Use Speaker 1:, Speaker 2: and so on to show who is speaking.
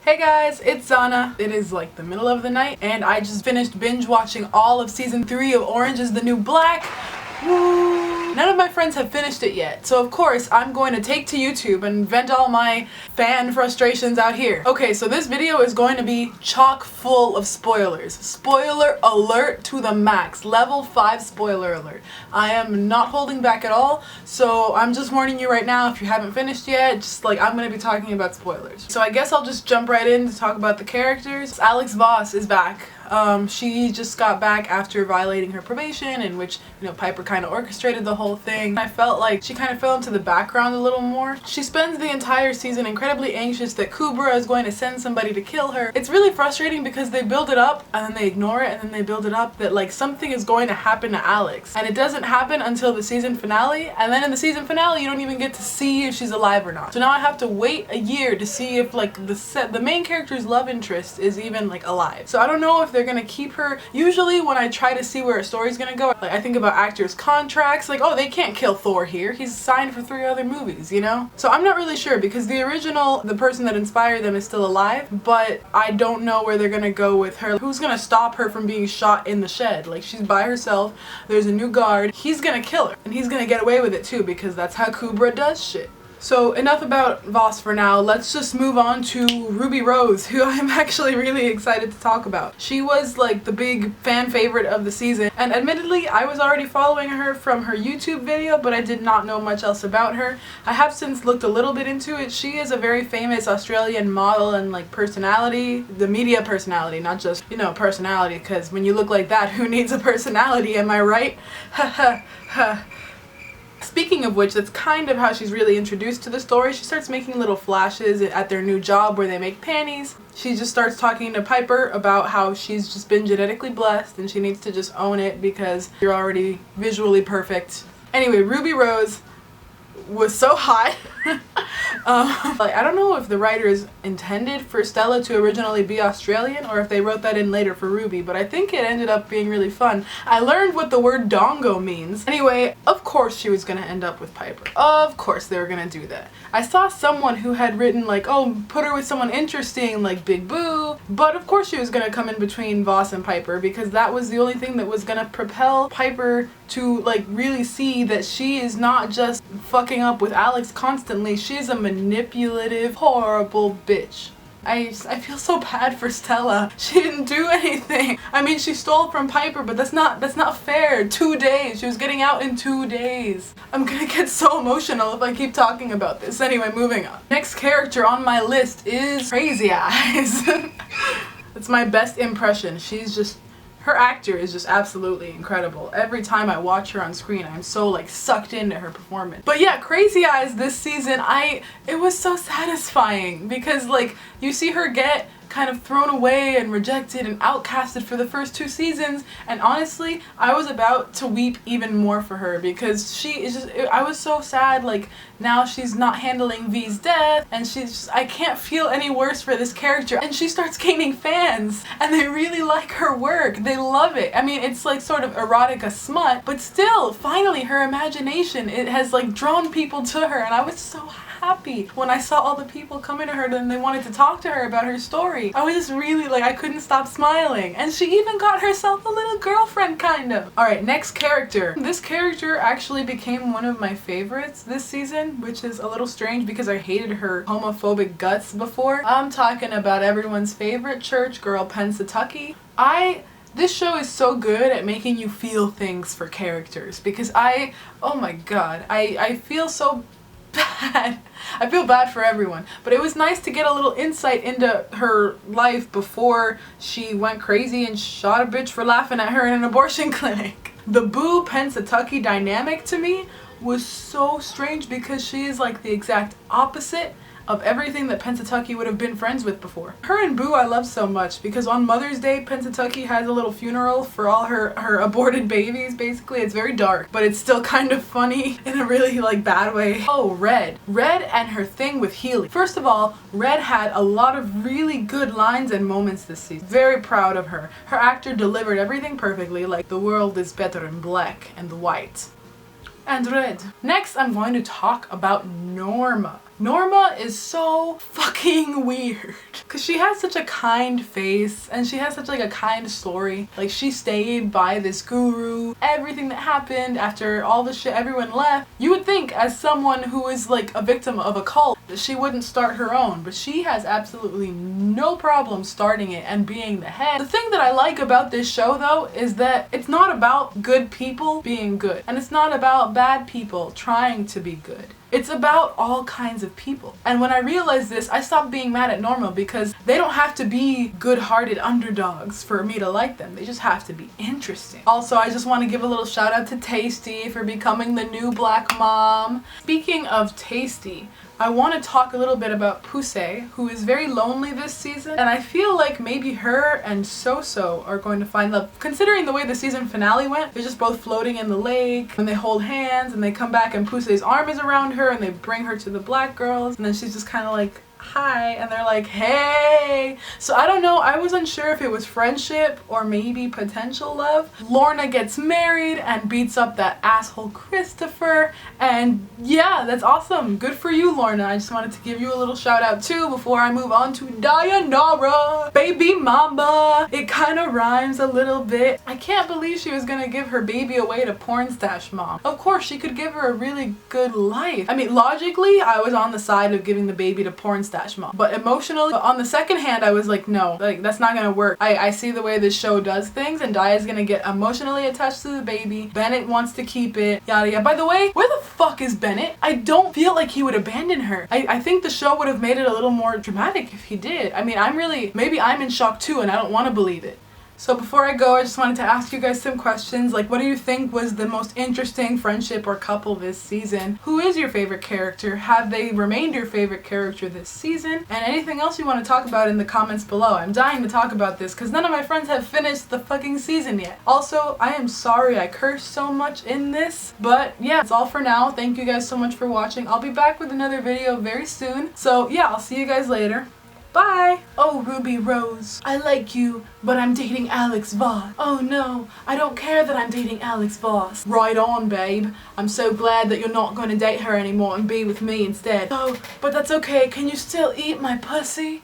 Speaker 1: Hey guys, it's Zana. It is like the middle of the night and I just finished binge watching all of season 3 of Orange is the New Black. Woo! None of my friends have finished it yet, so of course I'm going to take to YouTube and vent all my fan frustrations out here. Okay, so this video is going to be chock full of spoilers. Spoiler alert to the max. Level 5 spoiler alert. I am not holding back at all, so I'm just warning you right now if you haven't finished yet, just like I'm going to be talking about spoilers. So I guess I'll just jump right in to talk about the characters. Alex Voss is back. She just got back after violating her probation, in which, you know, Piper kind of orchestrated the whole thing. I felt like she kind of fell into the background a little more. She spends the entire season incredibly anxious that Kubra is going to send somebody to kill her. It's really frustrating because they build it up and then they ignore it and then they build it up that like something is going to happen to Alex. And it doesn't happen until the season finale, and then in the season finale you don't even get to see if she's alive or not. So now I have to wait a year to see if like the main character's love interest is even like alive. So I don't know if they're gonna keep her. Usually when I try to see where a story's gonna go, like I think about actors' contracts, like, oh, they can't kill Thor here. He's signed for 3 other movies, you know? So I'm not really sure because the original, the person that inspired them is still alive, but I don't know where they're gonna go with her. Who's gonna stop her from being shot in the shed? Like, she's by herself, there's a new guard, he's gonna kill her. And he's gonna get away with it too because that's how Kubra does shit. So enough about Voss for now, let's just move on to Ruby Rose, who I'm actually really excited to talk about. She was like the big fan favorite of the season, and admittedly I was already following her from her YouTube video, but I did not know much else about her. I have since looked a little bit into it. She is a very famous Australian model and like personality, the media personality, not just, you know, personality, because when you look like that, who needs a personality, am I right? Ha ha ha. Speaking of which, that's kind of how she's really introduced to the story. She starts making little flashes at their new job where they make panties. She just starts talking to Piper about how she's just been genetically blessed and she needs to just own it because you're already visually perfect. Anyway, Ruby Rose was so hot. Like, I don't know if the writers intended for Stella to originally be Australian or if they wrote that in later for Ruby, but I think it ended up being really fun. I learned what the word dongo means. Anyway, of course she was gonna end up with Piper. Of course they were gonna do that. I saw someone who had written like, oh, put her with someone interesting like Big Boo, but of course she was gonna come in between Voss and Piper because that was the only thing that was gonna propel Piper to like really see that she is not just fucking up with Alex constantly, she's a manipulative, horrible bitch. I feel so bad for Stella. She didn't do anything. I mean, she stole from Piper, but that's not fair. 2 days. She was getting out in 2 days. I'm gonna get so emotional if I keep talking about this. Anyway, moving on. Next character on my list is Crazy Eyes. It's my best impression. Her actor is just absolutely incredible. Every time I watch her on screen, I'm so like sucked into her performance. But yeah, Crazy Eyes this season, it was so satisfying because like you see her get kind of thrown away and rejected and outcasted for the first 2 seasons, and honestly I was about to weep even more for her because she is just, I was so sad. Like now she's not handling V's death and she's just, I can't feel any worse for this character, and she starts gaining fans and they really like her work, they love it. I mean, it's like sort of erotica smut, but still finally her imagination, it has like drawn people to her, and I was so happy when I saw all the people coming to her and they wanted to talk to her about her story. I was just really like, I couldn't stop smiling, and she even got herself a little girlfriend kind of. Alright, next character. This character actually became one of my favorites this season, which is a little strange because I hated her homophobic guts before. I'm talking about everyone's favorite church girl, Pennsatucky. This show is so good at making you feel things for characters because oh my god, I feel so bad. I feel bad for everyone, but it was nice to get a little insight into her life before she went crazy and shot a bitch for laughing at her in an abortion clinic. The Boo Pennsatucky dynamic to me was so strange because she is like the exact opposite of everything that Pennsatucky would have been friends with before. Her and Boo I love so much because on Mother's Day, Pennsatucky has a little funeral for all her aborted babies, basically. It's very dark, but it's still kind of funny in a really like bad way. Oh, Red. Red and her thing with Healy. First of all, Red had a lot of really good lines and moments this season. Very proud of her. Her actor delivered everything perfectly, like the world is better in black and white. And red. Next, I'm going to talk about Norma. Norma is so fucking weird. Cause she has such a kind face and she has such like a kind story. Like she stayed by this guru, everything that happened after all the shit everyone left. You would think as someone who is like a victim of a cult that she wouldn't start her own, but she has absolutely no problem starting it and being the head. The thing that I like about this show though is that it's not about good people being good and it's not about bad people trying to be good. It's about all kinds of people. And when I realized this, I stopped being mad at Norma because they don't have to be good-hearted underdogs for me to like them. They just have to be interesting. Also, I just want to give a little shout out to Tasty for becoming the new black mom. Speaking of Tasty, I want to talk a little bit about Poussey, who is very lonely this season, and I feel like maybe her and Soso are going to find love. Considering the way the season finale went, they're just both floating in the lake, and they hold hands, and they come back and Poussey's arm is around her, and they bring her to the black girls, and then she's just kind of like, hi, and they're like, hey. So I don't know, I was unsure if it was friendship or maybe potential love. Lorna gets married and beats up that asshole Christopher, and yeah, that's awesome. Good for you, Lorna. I just wanted to give you a little shout out too before I move on to Dayanara, baby mama. It kind of rhymes a little bit. I can't believe she was gonna give her baby away to porn stash mom. Of course, she could give her a really good life. I mean, logically, I was on the side of giving the baby to porn stash mom, but emotionally, on the second hand, I was like, no, like that's not gonna work. I see the way this show does things, and Daya's gonna get emotionally attached to the baby. Bennett wants to keep it, yada yada. By the way, where the fuck is Bennett? I don't feel like he would abandon her. I think the show would have made it a little more dramatic if he did. I mean, maybe I'm in shock too, and I don't want to believe it. So before I go, I just wanted to ask you guys some questions, like what do you think was the most interesting friendship or couple this season? Who is your favorite character? Have they remained your favorite character this season? And anything else you want to talk about in the comments below. I'm dying to talk about this because none of my friends have finished the fucking season yet. Also, I am sorry I cursed so much in this, but yeah, that's all for now. Thank you guys so much for watching. I'll be back with another video very soon. So yeah, I'll see you guys later. Bye! Oh, Ruby Rose, I like you, but I'm dating Alex Voss. Oh no, I don't care that I'm dating Alex Voss. Right on, babe. I'm so glad that you're not going to date her anymore and be with me instead. Oh, but that's okay. Can you still eat my pussy?